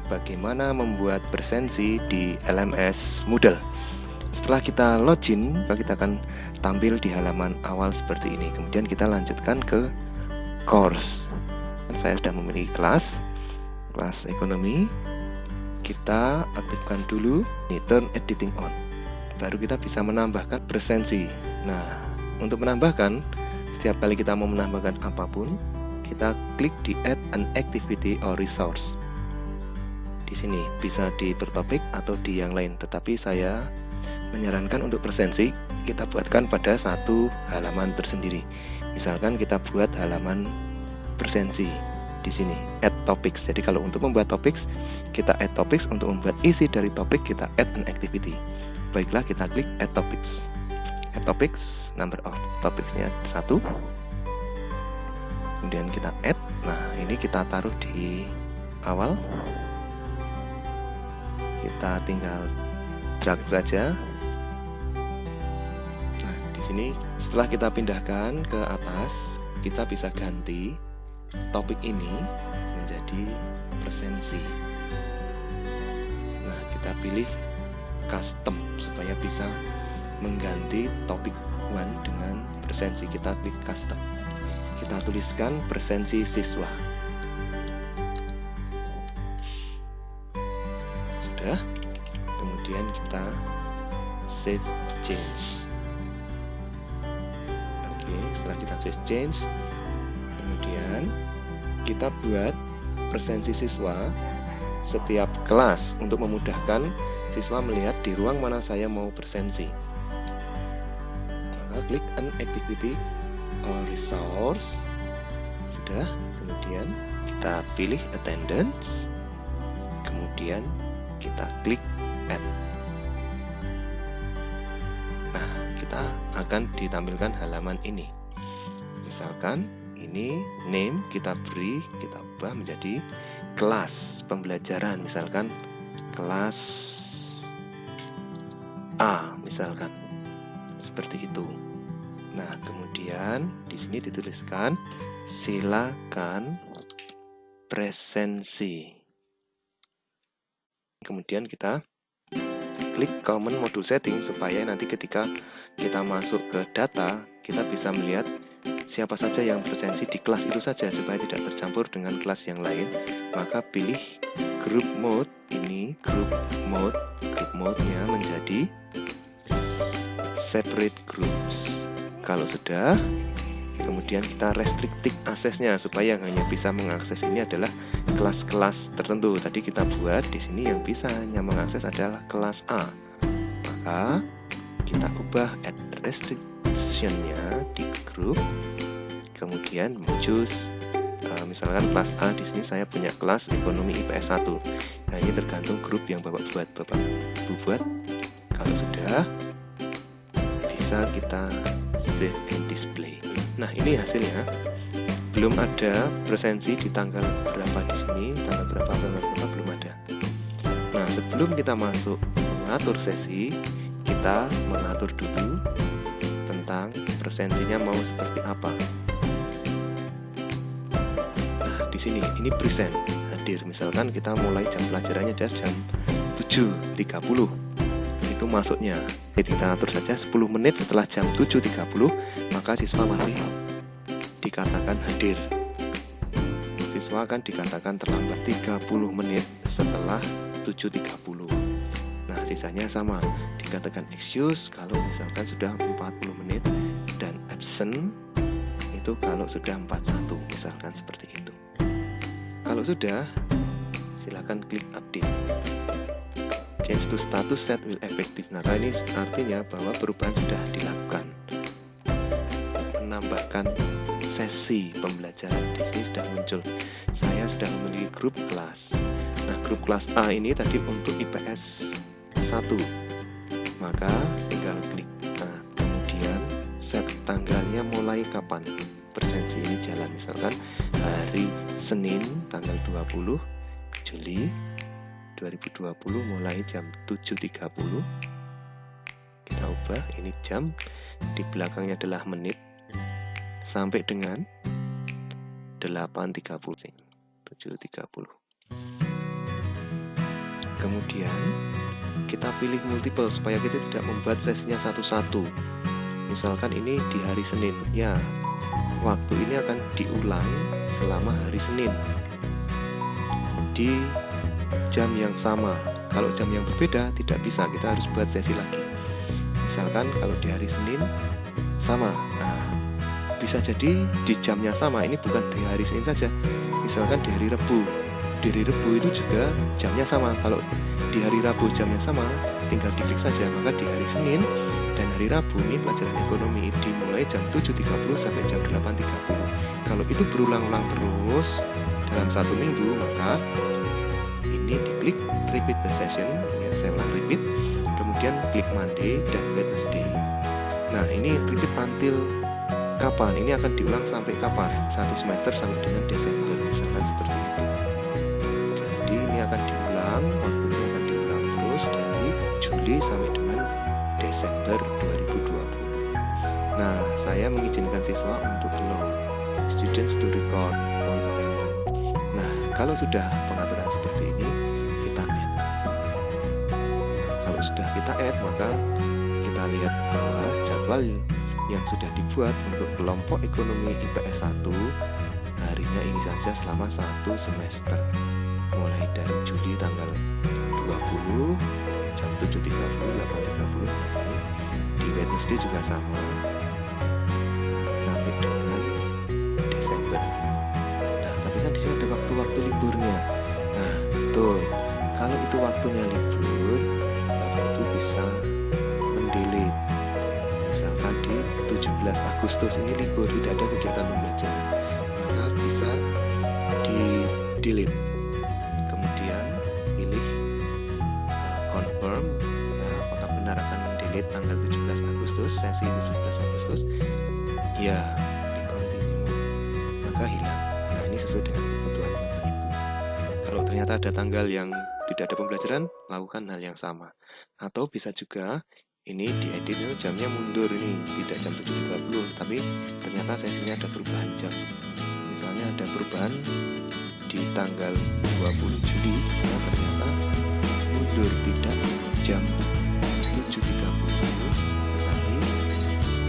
bagaimana membuat presensi di LMS Moodle. Setelah kita login, kita akan tampil di halaman awal seperti ini. Kemudian kita lanjutkan ke course. Saya sudah memiliki kelas ekonomi. Kita aktifkan dulu turn editing on. Baru kita bisa menambahkan presensi. Nah, untuk menambahkan, setiap kali kita mau menambahkan apapun, kita klik di add an activity or resource. Di sini bisa di per topik atau di yang lain, tetapi saya menyarankan untuk presensi kita buatkan pada satu halaman tersendiri. Misalkan kita buat halaman presensi di sini add topics. Jadi kalau untuk membuat topics kita add topics, untuk membuat isi dari topik kita add an activity. Baiklah, kita klik add topics. Add topics, number of topicsnya 1. Kemudian kita add. Nah, ini kita taruh di awal. Kita tinggal drag saja. Nah, di sini setelah kita pindahkan ke atas, kita bisa ganti topik ini menjadi presensi. Nah, kita pilih custom supaya bisa mengganti topik 1 dengan presensi. Kita klik custom. Kita tuliskan presensi siswa. Sudah. Kemudian kita save change. Oke, setelah kita save change, kemudian kita buat presensi siswa setiap kelas untuk memudahkan siswa melihat di ruang mana saya mau presensi. Maka klik an activity or resource. Sudah. Kemudian kita pilih attendance. Kemudian kita klik add. Nah, kita akan ditampilkan halaman ini. Misalkan ini name kita beri, kita ubah menjadi kelas pembelajaran, misalkan kelas A, misalkan seperti itu. Nah, kemudian di sini dituliskan silakan presensi. Kemudian kita klik common module setting supaya nanti ketika kita masuk ke data, kita bisa melihat siapa saja yang presensi di kelas itu saja supaya tidak tercampur dengan kelas yang lain. Maka pilih group mode. Ini group mode-nya menjadi separate groups. Kalau sudah, kemudian kita restricted aksesnya supaya yang hanya bisa mengakses ini adalah kelas-kelas tertentu. Tadi kita buat di sini yang bisa hanya mengakses adalah kelas A. Maka kita ubah add restriction-nya di group. Kemudian choose misalkan kelas A, di sini saya punya kelas ekonomi IPS 1. Nah, ini tergantung grup yang Bapak buat. Kalau sudah, bisa kita save and display. Nah, ini hasilnya. Belum ada presensi di tanggal berapa di sini, tanggal berapa belum ada. Nah, sebelum kita masuk mengatur sesi, kita mengatur dulu tentang presensinya mau seperti apa. Nah, di sini ini present hadir. Misalkan kita mulai jam pelajarannya dari jam 7.30. Itu masuknya. Kita atur saja 10 menit setelah jam 7.30, maka siswa masih dikatakan hadir. Siswa akan dikatakan terlambat 30 menit setelah 7.30. Nah, sisanya sama, dikatakan excuse kalau misalkan sudah 40 menit dan absent itu kalau sudah 41, misalkan seperti itu. Kalau sudah, silakan klik update. Change to status set will effective. Nah, ini artinya bahwa perubahan sudah dilakukan. Menambahkan sesi pembelajaran di sini sudah muncul. Saya sudah memiliki grup kelas. Nah, grup kelas A ini tadi untuk IPS 1. Maka tinggal klik. Nah, kemudian set tanggalnya mulai kapan presensi ini jalan. Misalkan hari Senin tanggal 20 Juli 2020 mulai jam 7.30. Kita ubah ini jam, di belakangnya adalah menit sampai dengan 8.30. 7.30. Kemudian kita pilih multiple supaya kita tidak membuat sesinya satu-satu. Misalkan ini di hari Senin, ya waktu ini akan diulang selama hari Senin di jam yang sama. Kalau jam yang berbeda tidak bisa, kita harus buat sesi lagi. Misalkan kalau di hari Senin sama, nah bisa jadi di jamnya sama. Ini bukan di hari Senin saja, misalkan di hari Rabu. Di hari Rabu itu juga jamnya sama. Kalau di hari Rabu jamnya sama, tinggal diklik saja. Maka di hari Senin dan hari Rabu ini pelajaran ekonomi dimulai jam 7.30 sampai jam 8.30. Kalau itu berulang-ulang terus dalam satu minggu, maka ini diklik repeat the session, ya, saya ulang repeat, kemudian klik Monday dan Wednesday. Nah ini repeat until kapan? Ini akan diulang sampai kapan? Satu semester sampai dengan Desember, misalkan seperti itu. Jadi ini akan diulang, waktunya akan diulang terus dari Juli sampai dengan Desember 2020. Nah, saya mengizinkan siswa untuk allow students to record on timeline. Nah, kalau sudah pengaturan seperti ini, kita add. Kalau sudah kita add, maka kita lihat bahwa jadwal yang sudah dibuat untuk kelompok ekonomi IPS 1 harinya ini saja selama satu semester, mulai dari Juli tanggal 20 jam 7.30 8.30. Nah ini di Wednesday juga sama sampai dengan Desember. Nah tapi kan di sini ada waktu-waktu liburnya. Nah betul, kalau itu waktunya libur, Bapak Ibu bisa mendelete. Misalkan di 17 Agustus ini libur, tidak ada kegiatan pembelajaran, maka bisa di delete. Kemudian pilih confirm, ya, apakah benar akan mendelete tanggal 17 Agustus, sesi 17 Agustus. Ya, klik continue, maka hilang. Nah ini sesuai dengan kebutuhan Bapak Ibu. Kalau ternyata ada tanggal yang tidak ada pembelajaran, lakukan hal yang sama. Atau bisa juga ini diedit, jamnya mundur, ini tidak jam 7.30, tapi ternyata sesinya ada perubahan jam. Misalnya ada perubahan di tanggal 20 Juli, nah ternyata mundur tidak jam 7.30, tetapi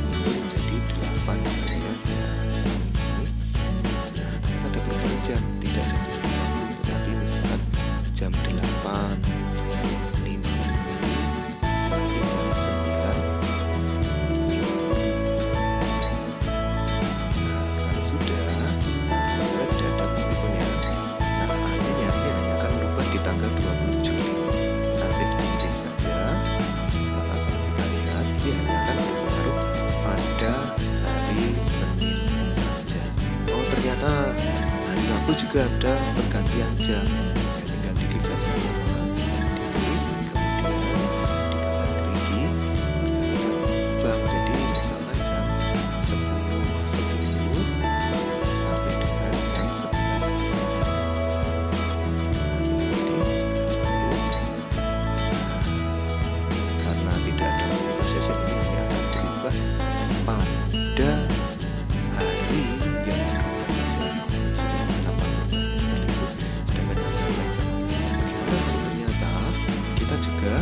mundur menjadi 8 misalnya. Nah ternyata ada perubahan jam, tidak jam 7.30, tetapi misalkan jam 8 tanggal 20 Juli. Kasih dipilih saja. Maka kalau kita lihat, ini hanya akan berpengaruh pada hari Senin saja. Oh ternyata hari Rabu juga ada pergantian jam. Ya, tinggal diklik saja. Diklik, kemudian dikembali lagi. Berubah menjadi misalkan jam 10.10 sampai dengan jam 11. Pada hari yang berubah saja, sedangkan yang lain sama. Bagaimana kalau ternyata kita juga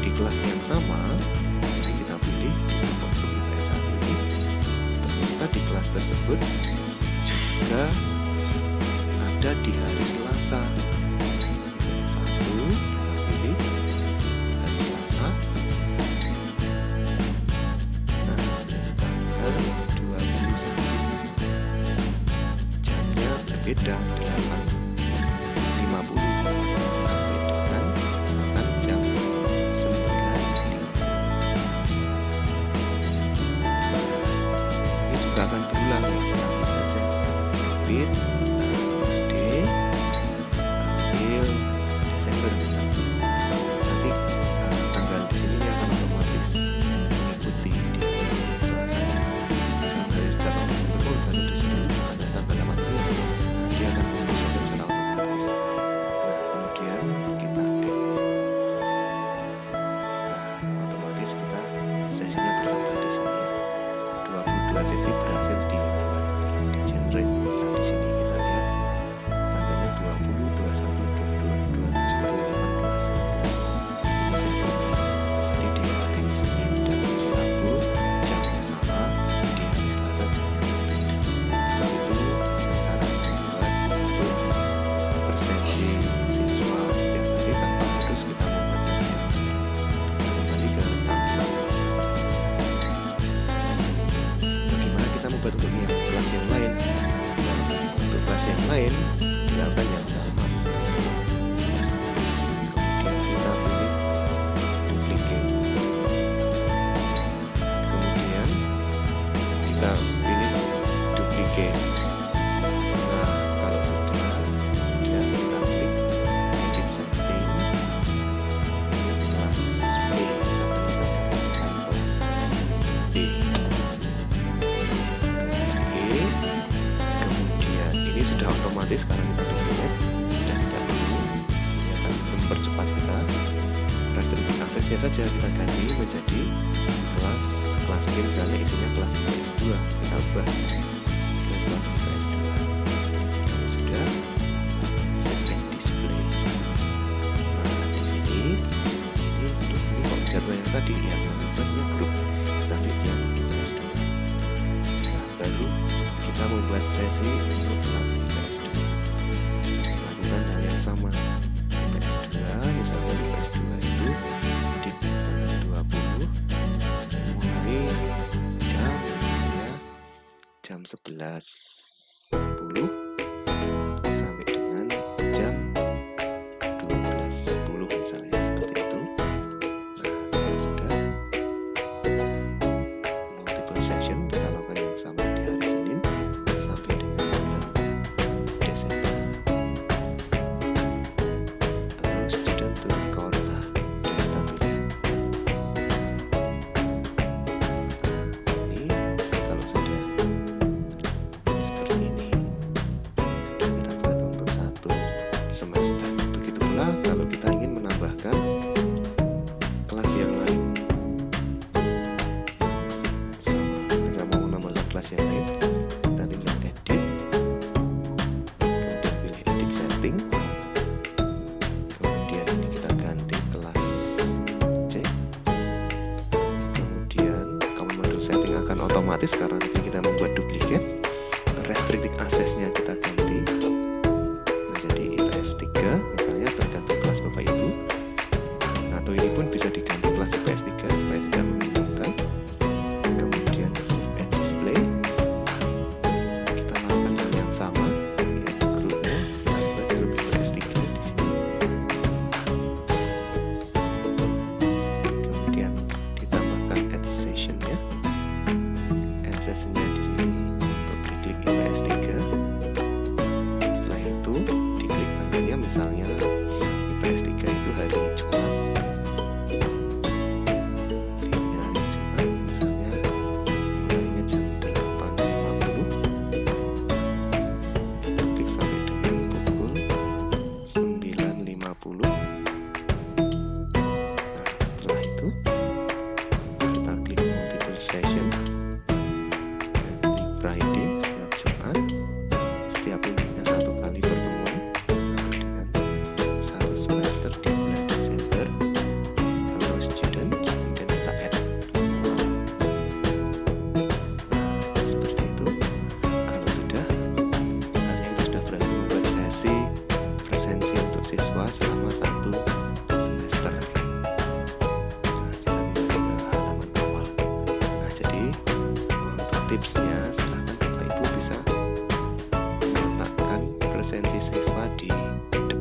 di kelas yang sama, jadi kita pilih kelompok IPS 1 ini, ternyata di kelas tersebut juga ada di hari Selasa. Satu, kita pilih hari Selasa. Beda 8.50 sampai dengan misalkan jam 9.50. Ini juga akan berulang, ya, saja repeat Wednesday ambil Desember misalnya. Nanti tanggal di sini akan otomatis mengikuti di Selasa. Dari 8 Desember kalau di sini ada tanggal 18. Dia akan menunjukkan secara otomatis. Nah, kemudian kita add. Nah, otomatis kita sesinya bertambah di sini ya. 22 sesi berhasil dibuat, di generate. Nah, di sini kita lain dilakukan yang sama. Kemudian kita pilih duplicate. Nah, kalau sudah, kemudian kita klik edit setting, kelas B, kemudian ini sudah otomatis karena kita duplicate, sudah tidak perlu, ini akan mempercepat kita. Restricted aksesnya saja kita ganti menjadi kelas B, misalnya isinya kelas IPS2, kita ubah ke kelas IPS2. Kalau sudah, save and display. Nah, di sini ini kok jadwalnya tadi yang membuatnya grup, kita klik yang IPS2. Nah, baru kita membuat sesi untuk kelas IPS2. Lakukan hal yang sama. IPS2, misalnya IPS2 itu di tanggal 20 mulai jam 11.10 sampai dengan jam 12.10 misalnya, seperti itu. Nah, kalau sudah multiple session, kita lakukan yang sama di hari Senin sampai dengan bulan Desember. Lalu student to record, nah, kita pilih. Ini kalau sudah seperti ini, sudah kita buat untuk 1 semester. Begitu pula kalau kita ingin menambahkan kelas yang lain, sama ketika mau menambahkan kelas yang lain, kita tinggal edit, kemudian pilih edit setting, kemudian ini kita ganti kelas C, kemudian command module setting akan otomatis karena nanti kita membuat duplicate. Restricted access-nya kita ganti menjadi IPS3, misalnya tergantung kelas Bapak Ibu, atau ini pun bisa diganti kelas IPS3 supaya tidak membingungkan. Kemudian save and display, kita lakukan hal yang sama, yaitu grupnya kita buat grup IPS3 di sini. Kemudian ditambahkan add session-nya, di sini untuk diklik IPS3. Setelah itu diklik tanggalnya, misalnya IPS3 itu hari Jumat. Kliknya hari Jumat, misalnya mulainya jam 8.50, kita klik sampai dengan pukul 9.50. Nah, setelah itu kita klik multiple session, Friday setiap Jumat, setiap minggunya 1 kali pertemuan sama dengan 1 semester di bulan Desember. Hello student, kemudian kita add. Nah, seperti itu. Kalau sudah, artinya kita sudah berhasil membuat sesi presensi untuk siswa selama 1 semester. Nah, kita kembali ke halaman awal. Nah, jadi untuk tipsnya, silahkan Bapak Ibu bisa meletakkan presensi siswa di depan